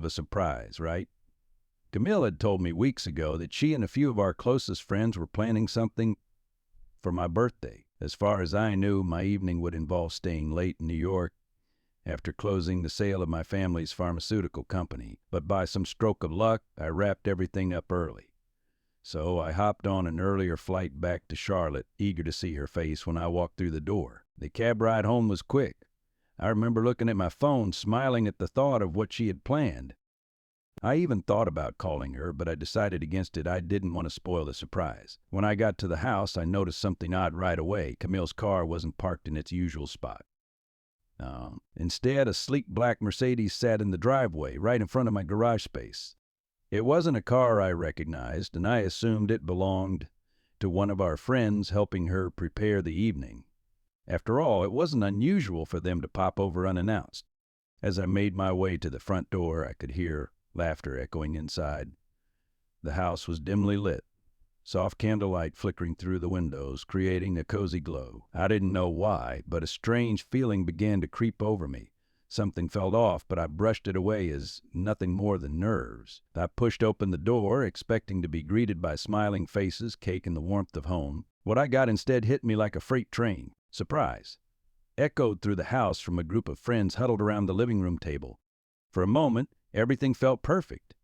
of a surprise, right? Camille had told me weeks ago that she and a few of our closest friends were planning something for my birthday. As far as I knew, my evening would involve staying late in New York after closing the sale of my family's pharmaceutical company. But by some stroke of luck, I wrapped everything up early. So I hopped on an earlier flight back to Charlotte, eager to see her face when I walked through the door. The cab ride home was quick. I remember looking at my phone, smiling at the thought of what she had planned. I even thought about calling her, but I decided against it. I didn't want to spoil the surprise. When I got to the house, I noticed something odd right away. Camille's car wasn't parked in its usual spot. Instead, a sleek black Mercedes sat in the driveway, right in front of my garage space. It wasn't a car I recognized, and I assumed it belonged to one of our friends helping her prepare the evening. After all, it wasn't unusual for them to pop over unannounced. As I made my way to the front door, I could hear laughter echoing inside. The house was dimly lit, soft candlelight flickering through the windows, creating a cozy glow. I didn't know why, but a strange feeling began to creep over me. Something felt off, but I brushed it away as nothing more than nerves. I pushed open the door, expecting to be greeted by smiling faces, cake, and the warmth of home. What I got instead hit me like a freight train. Surprise echoed through the house from a group of friends huddled around the living room table. For a moment, everything felt perfect.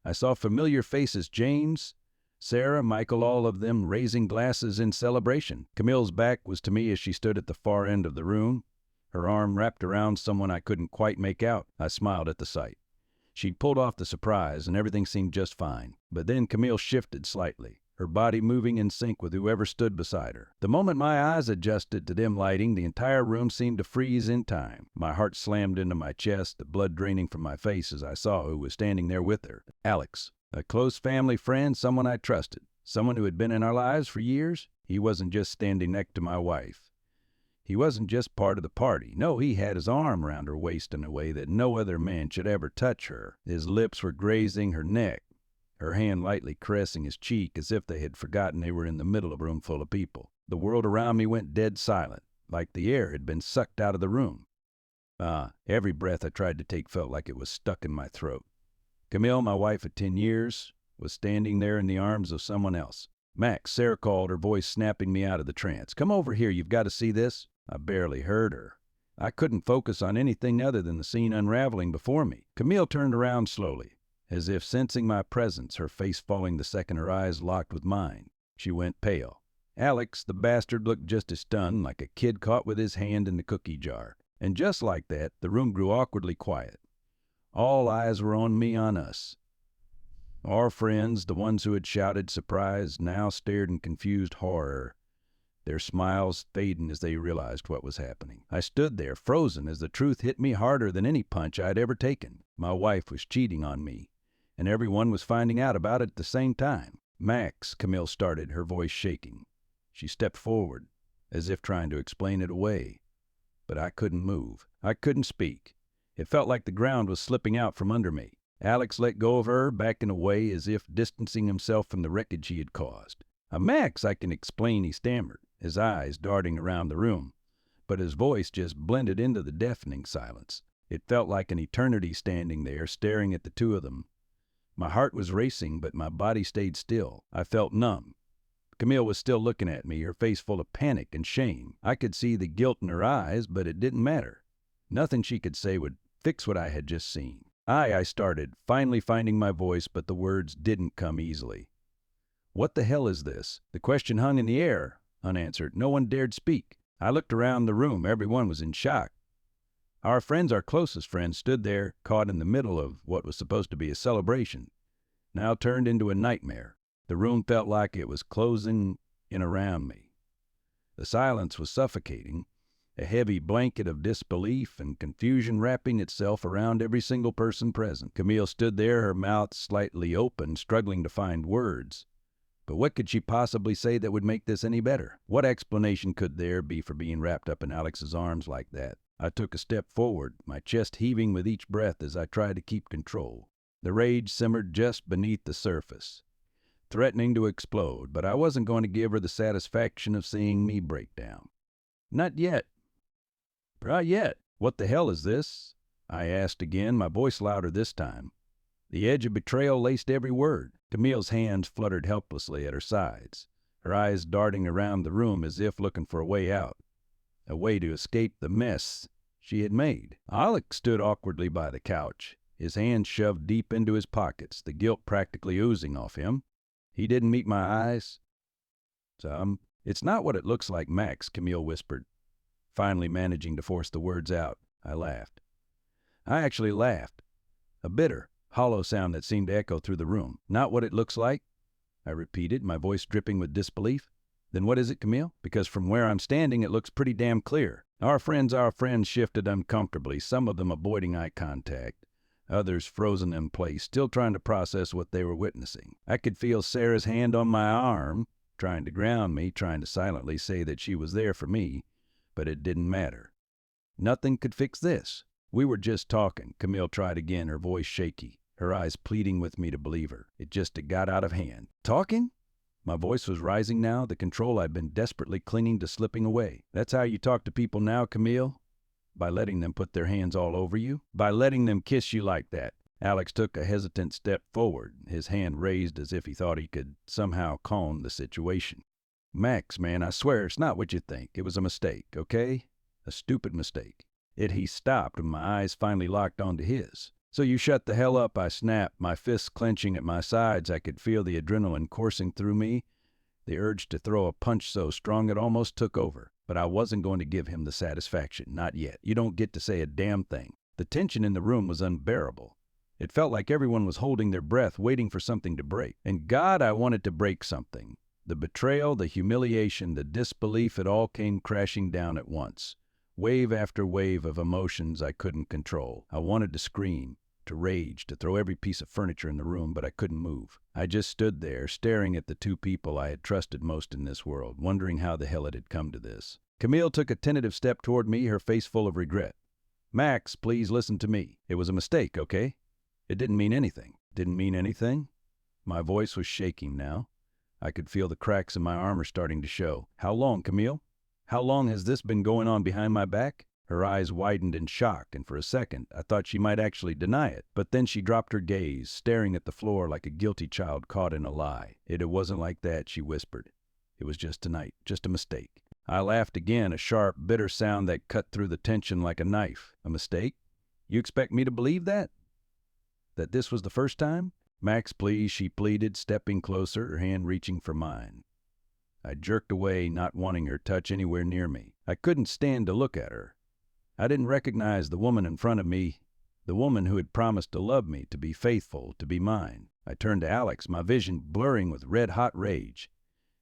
I saw familiar faces: James, Sarah, Michael, all of them raising glasses in celebration. Camille's back was to me as she stood at the far end of the room, her arm wrapped around someone I couldn't quite make out. I smiled at the sight. She'd pulled off the surprise, and everything seemed just fine. But then Camille shifted slightly, her body moving in sync with whoever stood beside her. The moment my eyes adjusted to dim lighting, the entire room seemed to freeze in time. My heart slammed into my chest, the blood draining from my face as I saw who was standing there with her. Alex, a close family friend, someone I trusted, someone who had been in our lives for years. He wasn't just standing next to my wife. He wasn't just part of the party. No, he had his arm around her waist in a way that no other man should ever touch her. His lips were grazing her neck, her hand lightly caressing his cheek as if they had forgotten they were in the middle of a room full of people. The world around me went dead silent, like the air had been sucked out of the room. Every breath I tried to take felt like it was stuck in my throat. Camille, my wife of 10 years, was standing there in the arms of someone else. "Max," Sarah called, her voice snapping me out of the trance. "Come over here, you've got to see this." I barely heard her. I couldn't focus on anything other than the scene unraveling before me. Camille turned around slowly, as if sensing my presence, her face falling the second her eyes locked with mine. She went pale. Alex, the bastard, looked just as stunned, like a kid caught with his hand in the cookie jar. And just like that, the room grew awkwardly quiet. All eyes were on me, on us. Our friends, the ones who had shouted surprise, now stared in confused horror, their smiles fading as they realized what was happening. I stood there, frozen, as the truth hit me harder than any punch I'd ever taken. My wife was cheating on me, and everyone was finding out about it at the same time. "Max," Camille started, her voice shaking. She stepped forward, as if trying to explain it away. But I couldn't move. I couldn't speak. It felt like the ground was slipping out from under me. Alex let go of her, backing away as if distancing himself from the wreckage he had caused. "Max, I can explain," he stammered, his eyes darting around the room. But his voice just blended into the deafening silence. It felt like an eternity standing there, staring at the two of them. My heart was racing, but my body stayed still. I felt numb. Camille was still looking at me, her face full of panic and shame. I could see the guilt in her eyes, but it didn't matter. Nothing she could say would fix what I had just seen. I started, finally finding my voice, but the words didn't come easily. "What the hell is this?" The question hung in the air, unanswered. No one dared speak. I looked around the room. Everyone was in shock. Our friends, our closest friends, stood there, caught in the middle of what was supposed to be a celebration, now turned into a nightmare. The room felt like it was closing in around me. The silence was suffocating, a heavy blanket of disbelief and confusion wrapping itself around every single person present. Camille stood there, her mouth slightly open, struggling to find words. But what could she possibly say that would make this any better? What explanation could there be for being wrapped up in Alex's arms like that? I took a step forward, my chest heaving with each breath as I tried to keep control. The rage simmered just beneath the surface, threatening to explode, but I wasn't going to give her the satisfaction of seeing me break down. "Not yet. Not yet. What the hell is this?" I asked again, my voice louder this time. The edge of betrayal laced every word. Camille's hands fluttered helplessly at her sides, her eyes darting around the room as if looking for a way out, a way to escape the mess she had made. Alex stood awkwardly by the couch, his hands shoved deep into his pockets, the guilt practically oozing off him. He didn't meet my eyes. It's not what it looks like, Max, Camille whispered, finally managing to force the words out. I laughed. I actually laughed. A bitter, hollow sound that seemed to echo through the room. Not what it looks like? I repeated, my voice dripping with disbelief. Then what is it, Camille? Because from where I'm standing, it looks pretty damn clear. Our friends shifted uncomfortably, some of them avoiding eye contact, others frozen in place, still trying to process what they were witnessing. I could feel Sarah's hand on my arm, trying to ground me, trying to silently say that she was there for me, but it didn't matter. Nothing could fix this. We were just talking. Camille tried again, her voice shaky, her eyes pleading with me to believe her. It got out of hand. Talking? My voice was rising now, the control I'd been desperately clinging to slipping away. That's how you talk to people now, Camille? By letting them put their hands all over you? By letting them kiss you like that? Alex took a hesitant step forward, his hand raised as if he thought he could somehow calm the situation. Max, man, I swear it's not what you think. It was a mistake, okay? A stupid mistake. He stopped and my eyes finally locked onto his. So you shut the hell up, I snapped, my fists clenching at my sides. I could feel the adrenaline coursing through me, the urge to throw a punch so strong it almost took over. But I wasn't going to give him the satisfaction, not yet. You don't get to say a damn thing. The tension in the room was unbearable. It felt like everyone was holding their breath, waiting for something to break. And God, I wanted to break something. The betrayal, the humiliation, the disbelief, it all came crashing down at once. Wave after wave of emotions I couldn't control. I wanted to scream, to rage, to throw every piece of furniture in the room, but I couldn't move. I just stood there, staring at the two people I had trusted most in this world, wondering how the hell it had come to this. Camille took a tentative step toward me, her face full of regret. Max, please listen to me. It was a mistake, okay? It didn't mean anything. Didn't mean anything? My voice was shaking now. I could feel the cracks in my armor starting to show. How long, Camille? How long has this been going on behind my back? Her eyes widened in shock, and for a second, I thought she might actually deny it. But then she dropped her gaze, staring at the floor like a guilty child caught in a lie. It wasn't like that, she whispered. It was just tonight, just a mistake. I laughed again, a sharp, bitter sound that cut through the tension like a knife. A mistake? You expect me to believe that? That this was the first time? Max, please, she pleaded, stepping closer, her hand reaching for mine. I jerked away, not wanting her touch anywhere near me. I couldn't stand to look at her. I didn't recognize the woman in front of me, the woman who had promised to love me, to be faithful, to be mine. I turned to Alex, my vision blurring with red-hot rage.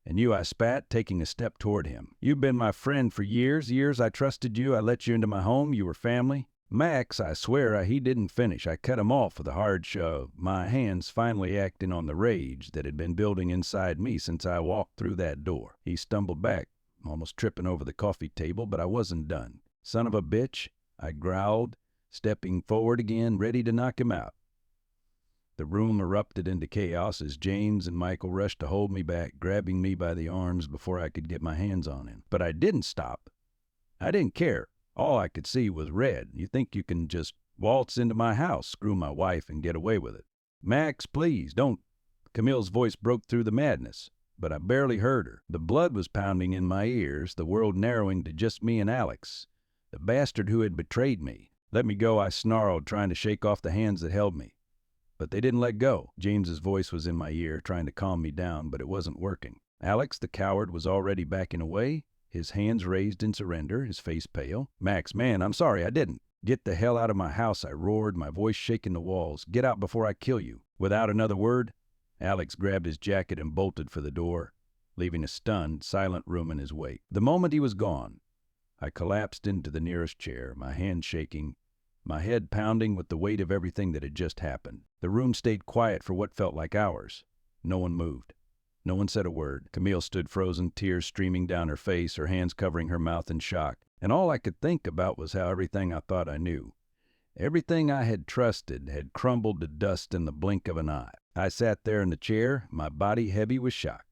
And you, I spat, taking a step toward him. You've been my friend for years. I trusted you. I let you into my home. You were family. Max, I swear, he didn't finish. I cut him off with a hard shove, my hands finally acting on the rage that had been building inside me since I walked through that door. He stumbled back, almost tripping over the coffee table, but I wasn't done. Son of a bitch, I growled, stepping forward again, ready to knock him out. The room erupted into chaos as James and Michael rushed to hold me back, grabbing me by the arms before I could get my hands on him. But I didn't stop. I didn't care. All I could see was red. You think you can just waltz into my house, screw my wife, and get away with it? Max, please, don't. Camille's voice broke through the madness, but I barely heard her. The blood was pounding in my ears, the world narrowing to just me and Alex, the bastard who had betrayed me. Let me go, I snarled, trying to shake off the hands that held me. But they didn't let go. James's voice was in my ear, trying to calm me down, but it wasn't working. Alex, the coward, was already backing away, his hands raised in surrender, his face pale. Max, man, I'm sorry, I didn't. Get the hell out of my house, I roared, my voice shaking the walls. Get out before I kill you. Without another word, Alex grabbed his jacket and bolted for the door, leaving a stunned, silent room in his wake. The moment he was gone, I collapsed into the nearest chair, my hands shaking, my head pounding with the weight of everything that had just happened. The room stayed quiet for what felt like hours. No one moved. No one said a word. Camille stood frozen, tears streaming down her face, her hands covering her mouth in shock. And all I could think about was how everything I thought I knew, everything I had trusted, had crumbled to dust in the blink of an eye. I sat there in the chair, my body heavy with shock.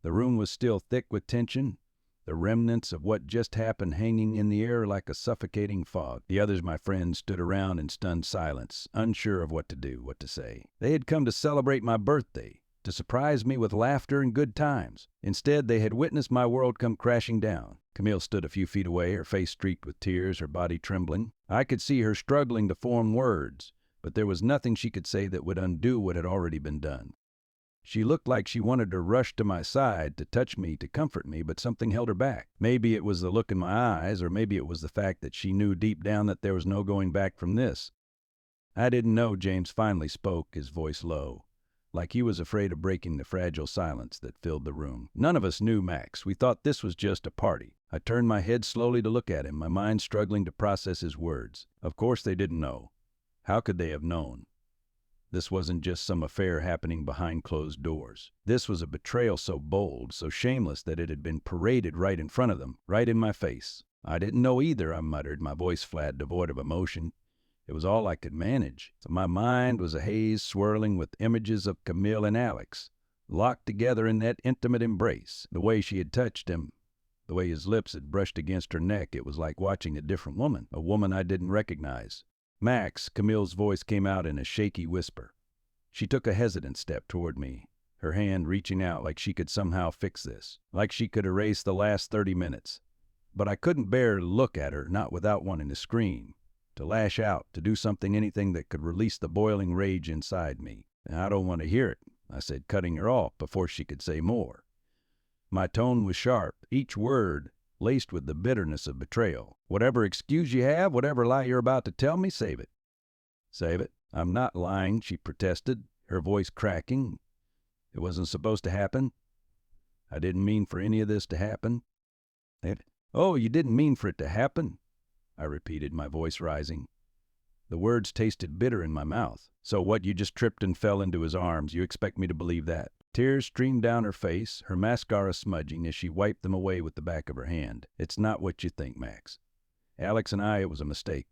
The room was still thick with tension, the remnants of what just happened hanging in the air like a suffocating fog. The others, my friends, stood around in stunned silence, unsure of what to do, what to say. They had come to celebrate my birthday, to surprise me with laughter and good times. Instead, they had witnessed my world come crashing down. Camille stood a few feet away, her face streaked with tears, her body trembling. I could see her struggling to form words, but there was nothing she could say that would undo what had already been done. She looked like she wanted to rush to my side, to touch me, to comfort me, but something held her back. Maybe it was the look in my eyes, or maybe it was the fact that she knew deep down that there was no going back from this. I didn't know. James finally spoke, his voice low, like he was afraid of breaking the fragile silence that filled the room. None of us knew Max. We thought this was just a party. I turned my head slowly to look at him, my mind struggling to process his words. Of course they didn't know. How could they have known? This wasn't just some affair happening behind closed doors. This was a betrayal so bold, so shameless that it had been paraded right in front of them, right in my face. I didn't know either, I muttered, my voice flat, devoid of emotion. It was all I could manage. So my mind was a haze swirling with images of Camille and Alex, locked together in that intimate embrace. The way she had touched him, the way his lips had brushed against her neck, it was like watching a different woman, a woman I didn't recognize. Max, Camille's voice came out in a shaky whisper. She took a hesitant step toward me, her hand reaching out like she could somehow fix this, like she could erase the last 30 minutes. But I couldn't bear to look at her, not without wanting to scream, to lash out, to do something, anything that could release the boiling rage inside me. "I don't want to hear it," I said, cutting her off before she could say more. My tone was sharp, each word laced with the bitterness of betrayal. "Whatever excuse you have, whatever lie you're about to tell me, save it." "Save it? I'm not lying," she protested, her voice cracking. "It wasn't supposed to happen. I didn't mean for any of this to happen." "Oh, you didn't mean for it to happen?" I repeated, my voice rising. The words tasted bitter in my mouth. "So what, you just tripped and fell into his arms? You expect me to believe that?" Tears streamed down her face, her mascara smudging as she wiped them away with the back of her hand. "It's not what you think, Max. Alex and I, it was a mistake.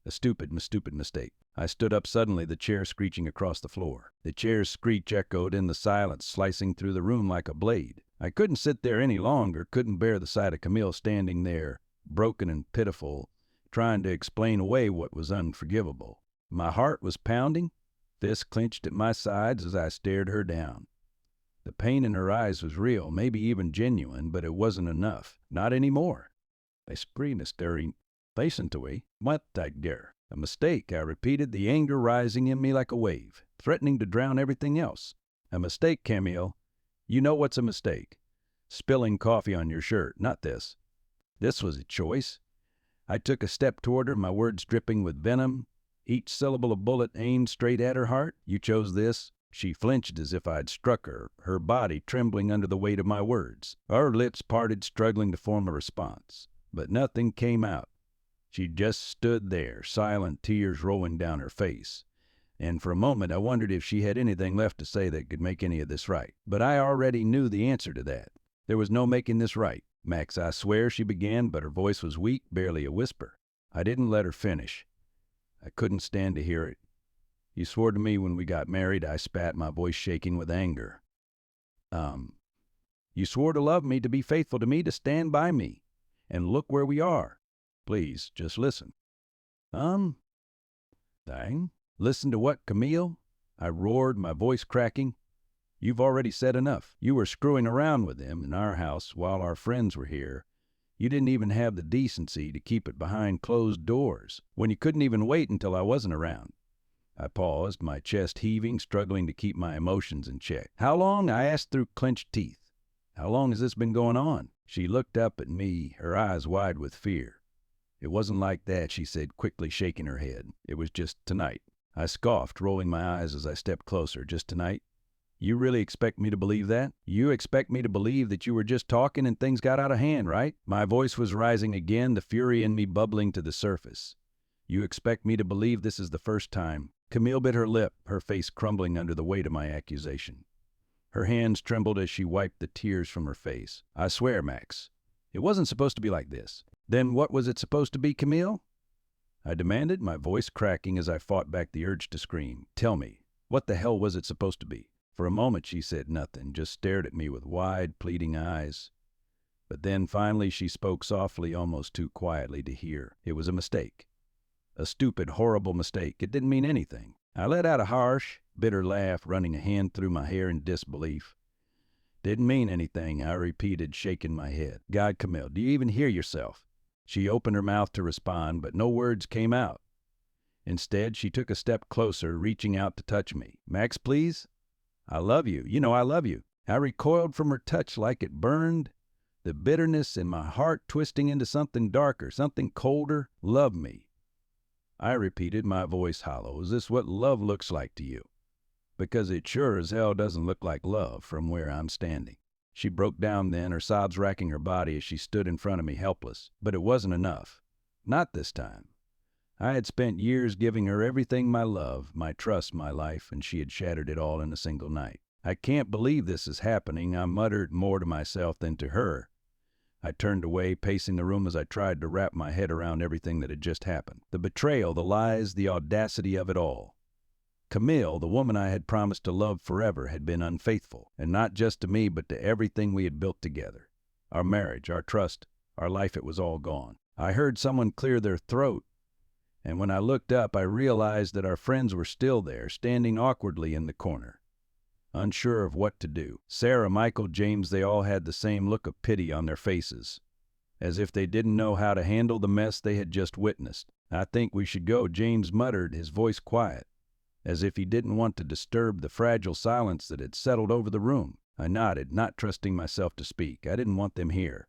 A stupid mistake." I stood up suddenly, the chair screeching across the floor. The chair's screech echoed in the silence, slicing through the room like a blade. I couldn't sit there any longer, couldn't bear the sight of Camille standing there, broken and pitiful, trying to explain away what was unforgivable. My heart was pounding, fists clenched at my sides as I stared her down. The pain in her eyes was real, maybe even genuine, but it wasn't enough. Not anymore. "Esprit mystérieux, patiently, what dire?" "A mistake," I repeated, the anger rising in me like a wave, threatening to drown everything else. "A mistake, Camille. You know what's a mistake. Spilling coffee on your shirt, not this." This was a choice. I took a step toward her, my words dripping with venom, each syllable a bullet aimed straight at her heart. "You chose this." She flinched as if I'd struck her, her body trembling under the weight of my words. Our lips parted, struggling to form a response. But nothing came out. She just stood there, silent, tears rolling down her face. And for a moment I wondered if she had anything left to say that could make any of this right. But I already knew the answer to that. There was no making this right. "Max, I swear," she began, but her voice was weak, barely a whisper. I didn't let her finish. I couldn't stand to hear it. "You swore to me when we got married," I spat, my voice shaking with anger. You swore to love me, to be faithful to me, to stand by me. And look where we are. Please, just listen." Dang. "Listen to what, Camille?" I roared, my voice cracking. "You've already said enough. You were screwing around with him in our house while our friends were here. You didn't even have the decency to keep it behind closed doors, when you couldn't even wait until I wasn't around." I paused, my chest heaving, struggling to keep my emotions in check. "How long?" I asked through clenched teeth. "How long has this been going on?" She looked up at me, her eyes wide with fear. "It wasn't like that," she said, quickly shaking her head. "It was just tonight." I scoffed, rolling my eyes as I stepped closer. "Just tonight? You really expect me to believe that? You expect me to believe that you were just talking and things got out of hand, right?" My voice was rising again, the fury in me bubbling to the surface. "You expect me to believe this is the first time?" Camille bit her lip, her face crumbling under the weight of my accusation. Her hands trembled as she wiped the tears from her face. "I swear, Max, it wasn't supposed to be like this." "Then what was it supposed to be, Camille?" I demanded, my voice cracking as I fought back the urge to scream. "Tell me, what the hell was it supposed to be?" For a moment she said nothing, just stared at me with wide, pleading eyes. But then finally she spoke softly, almost too quietly to hear. It was a mistake. A stupid, horrible mistake. It didn't mean anything. I let out a harsh, bitter laugh, running a hand through my hair in disbelief. Didn't mean anything, I repeated, shaking my head. God, Camille, do you even hear yourself? She opened her mouth to respond, but no words came out. Instead, she took a step closer, reaching out to touch me. Max, please? I love you. You know I love you. I recoiled from her touch like it burned, the bitterness in my heart twisting into something darker, something colder. Love me. I repeated, my voice hollow. Is this what love looks like to you? Because it sure as hell doesn't look like love from where I'm standing. She broke down then, her sobs racking her body as she stood in front of me helpless. But it wasn't enough. Not this time. I had spent years giving her everything, my love, my trust, my life, and she had shattered it all in a single night. I can't believe this is happening, I muttered, more to myself than to her. I turned away, pacing the room as I tried to wrap my head around everything that had just happened. The betrayal, the lies, the audacity of it all. Camille, the woman I had promised to love forever, had been unfaithful, and not just to me, but to everything we had built together. Our marriage, our trust, our life, it was all gone. I heard someone clear their throat, and when I looked up, I realized that our friends were still there, standing awkwardly in the corner, unsure of what to do. Sarah, Michael, James, they all had the same look of pity on their faces, as if they didn't know how to handle the mess they had just witnessed. I think we should go, James muttered, his voice quiet, as if he didn't want to disturb the fragile silence that had settled over the room. I nodded, not trusting myself to speak. I didn't want them here.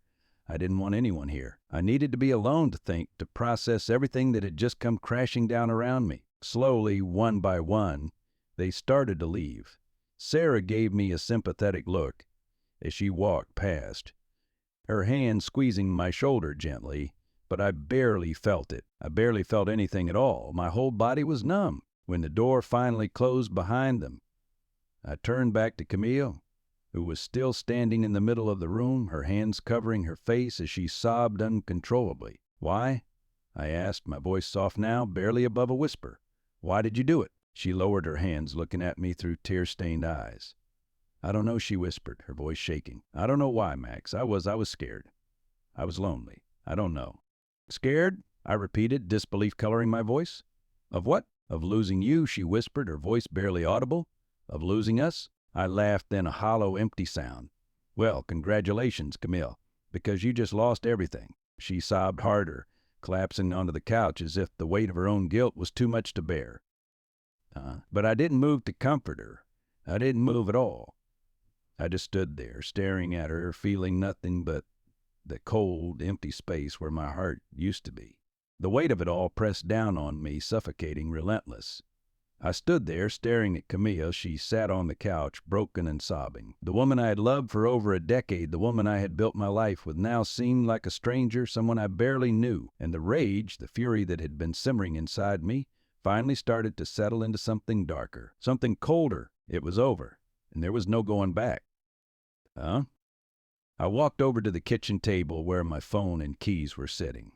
I didn't want anyone here. I needed to be alone to think, to process everything that had just come crashing down around me. Slowly, one by one, they started to leave. Sarah gave me a sympathetic look as she walked past, her hand squeezing my shoulder gently, but I barely felt it. I barely felt anything at all. My whole body was numb. When the door finally closed behind them, I turned back to Camille, who was still standing in the middle of the room, her hands covering her face as she sobbed uncontrollably. Why? I asked, my voice soft now, barely above a whisper. Why did you do it? She lowered her hands, looking at me through tear-stained eyes. I don't know, she whispered, her voice shaking. I don't know why, Max. I was scared. I was lonely. I don't know. Scared? I repeated, disbelief coloring my voice. Of what? Of losing you, she whispered, her voice barely audible. Of losing us? I laughed, then a hollow, empty sound. Well, congratulations, Camille, because you just lost everything. She sobbed harder, collapsing onto the couch as if the weight of her own guilt was too much to bear. But I didn't move to comfort her. I didn't move at all. I just stood there, staring at her, feeling nothing but the cold, empty space where my heart used to be. The weight of it all pressed down on me, suffocating, relentless. I stood there, staring at Camille. She sat on the couch, broken and sobbing. The woman I had loved for over a decade, the woman I had built my life with, now seemed like a stranger, someone I barely knew. And the rage, the fury that had been simmering inside me, finally started to settle into something darker, something colder. It was over, and there was no going back. I walked over to the kitchen table where my phone and keys were sitting.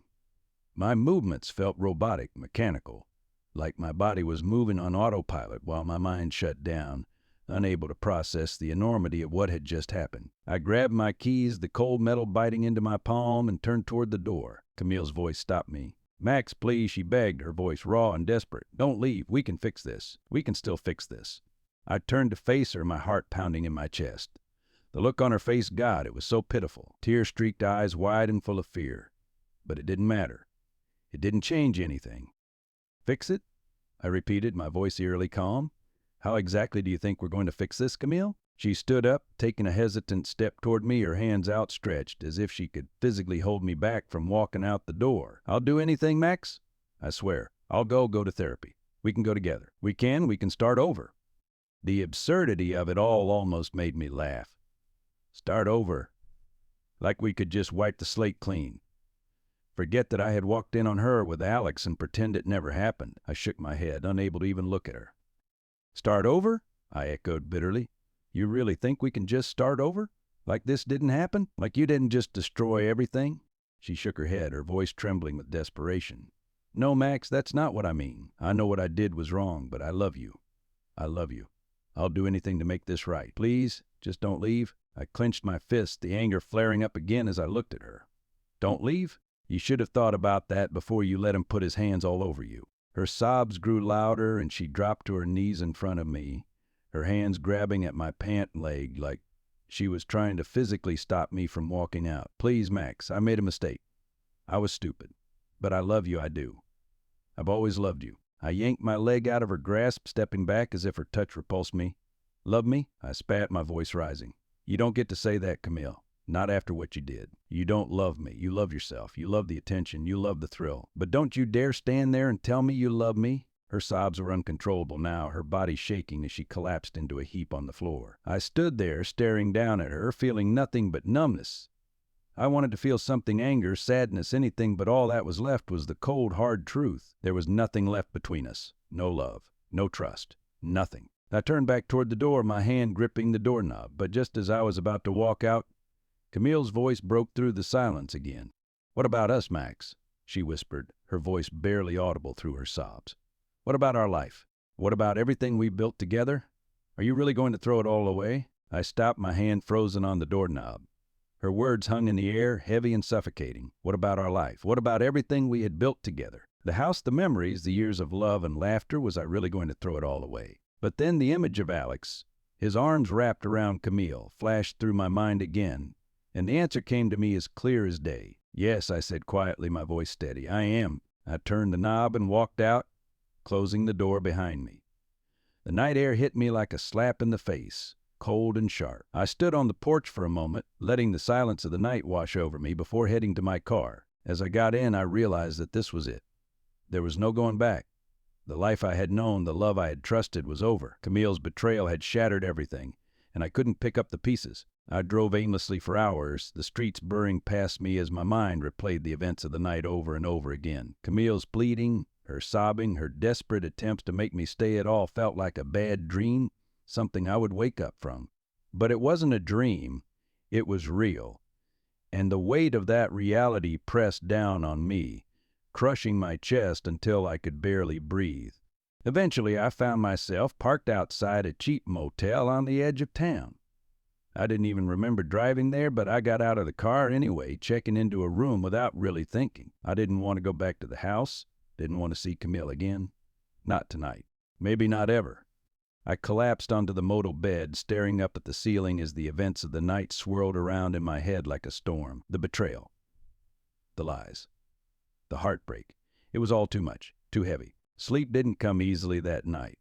My movements felt robotic, mechanical, like my body was moving on autopilot while my mind shut down, unable to process the enormity of what had just happened. I grabbed my keys, the cold metal biting into my palm, and turned toward the door. Camille's voice stopped me. Max, please, she begged, her voice raw and desperate. Don't leave. We can fix this. We can still fix this. I turned to face her, my heart pounding in my chest. The look on her face, God, it was so pitiful. Tear-streaked eyes, wide and full of fear. But it didn't matter. It didn't change anything. Fix it? I repeated, my voice eerily calm. How exactly do you think we're going to fix this, Camille? She stood up, taking a hesitant step toward me, her hands outstretched, as if she could physically hold me back from walking out the door. I'll do anything, Max. I swear. I'll go to therapy. We can go together. We can start over. The absurdity of it all almost made me laugh. Start over. Like we could just wipe the slate clean. Forget that I had walked in on her with Alex and pretend it never happened. I shook my head, unable to even look at her. Start over? I echoed bitterly. You really think we can just start over? Like this didn't happen? Like you didn't just destroy everything? She shook her head, her voice trembling with desperation. No, Max, that's not what I mean. I know what I did was wrong, but I love you. I love you. I'll do anything to make this right. Please, just don't leave. I clenched my fist, the anger flaring up again as I looked at her. Don't leave? You should have thought about that before you let him put his hands all over you. Her sobs grew louder and she dropped to her knees in front of me, her hands grabbing at my pant leg like she was trying to physically stop me from walking out. Please, Max, I made a mistake. I was stupid. But I love you, I do. I've always loved you. I yanked my leg out of her grasp, stepping back as if her touch repulsed me. Love me? I spat, my voice rising. You don't get to say that, Camille. Not after what you did. You don't love me. You love yourself. You love the attention. You love the thrill. But don't you dare stand there and tell me you love me. Her sobs were uncontrollable now, her body shaking as she collapsed into a heap on the floor. I stood there, staring down at her, feeling nothing but numbness. I wanted to feel something, anger, sadness, anything, but all that was left was the cold, hard truth. There was nothing left between us. No love. No trust. Nothing. I turned back toward the door, my hand gripping the doorknob, but just as I was about to walk out, Camille's voice broke through the silence again. What about us, Max? She whispered, her voice barely audible through her sobs. What about our life? What about everything we built together? Are you really going to throw it all away? I stopped, my hand frozen on the doorknob. Her words hung in the air, heavy and suffocating. What about our life? What about everything we had built together? The house, the memories, the years of love and laughter, was I really going to throw it all away? But then the image of Alex, his arms wrapped around Camille, flashed through my mind again, and the answer came to me as clear as day. Yes, I said quietly, my voice steady. I am. I turned the knob and walked out, closing the door behind me. The night air hit me like a slap in the face, cold and sharp. I stood on the porch for a moment, letting the silence of the night wash over me before heading to my car. As I got in, I realized that this was it. There was no going back. The life I had known, the love I had trusted, was over. Camille's betrayal had shattered everything, and I couldn't pick up the pieces. I drove aimlessly for hours, the streets burring past me as my mind replayed the events of the night over and over again. Camille's pleading, her sobbing, her desperate attempts to make me stay at all felt like a bad dream, something I would wake up from. But it wasn't a dream, it was real. And the weight of that reality pressed down on me, crushing my chest until I could barely breathe. Eventually, I found myself parked outside a cheap motel on the edge of town. I didn't even remember driving there, but I got out of the car anyway, checking into a room without really thinking. I didn't want to go back to the house, didn't want to see Camille again. Not tonight. Maybe not ever. I collapsed onto the modal bed, staring up at the ceiling as the events of the night swirled around in my head like a storm. The betrayal. The lies. The heartbreak. It was all too much, too heavy. Sleep didn't come easily that night.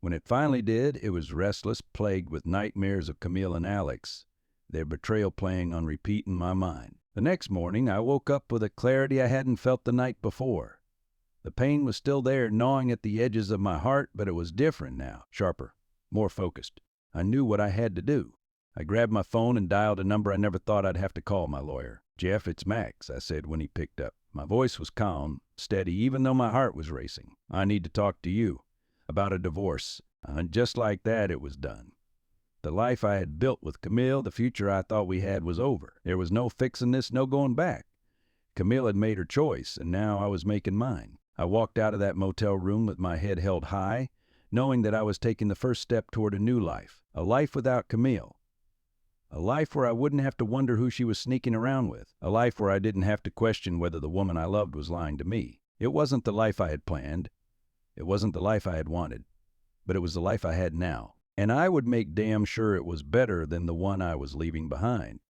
When it finally did, it was restless, plagued with nightmares of Camille and Alex, their betrayal playing on repeat in my mind. The next morning, I woke up with a clarity I hadn't felt the night before. The pain was still there, gnawing at the edges of my heart, but it was different now, sharper, more focused. I knew what I had to do. I grabbed my phone and dialed a number I never thought I'd have to call my lawyer. "Jeff, it's Max," I said when he picked up. My voice was calm, steady, even though my heart was racing. "I need to talk to you about a divorce." And just like that, it was done. The life I had built with Camille, the future I thought we had, was over. There was no fixing this, no going back. Camille had made her choice, and now I was making mine. I walked out of that motel room with my head held high, knowing that I was taking the first step toward a new life, a life without Camille. A life where I wouldn't have to wonder who she was sneaking around with. A life where I didn't have to question whether the woman I loved was lying to me. It wasn't the life I had planned. It wasn't the life I had wanted. But it was the life I had now. And I would make damn sure it was better than the one I was leaving behind.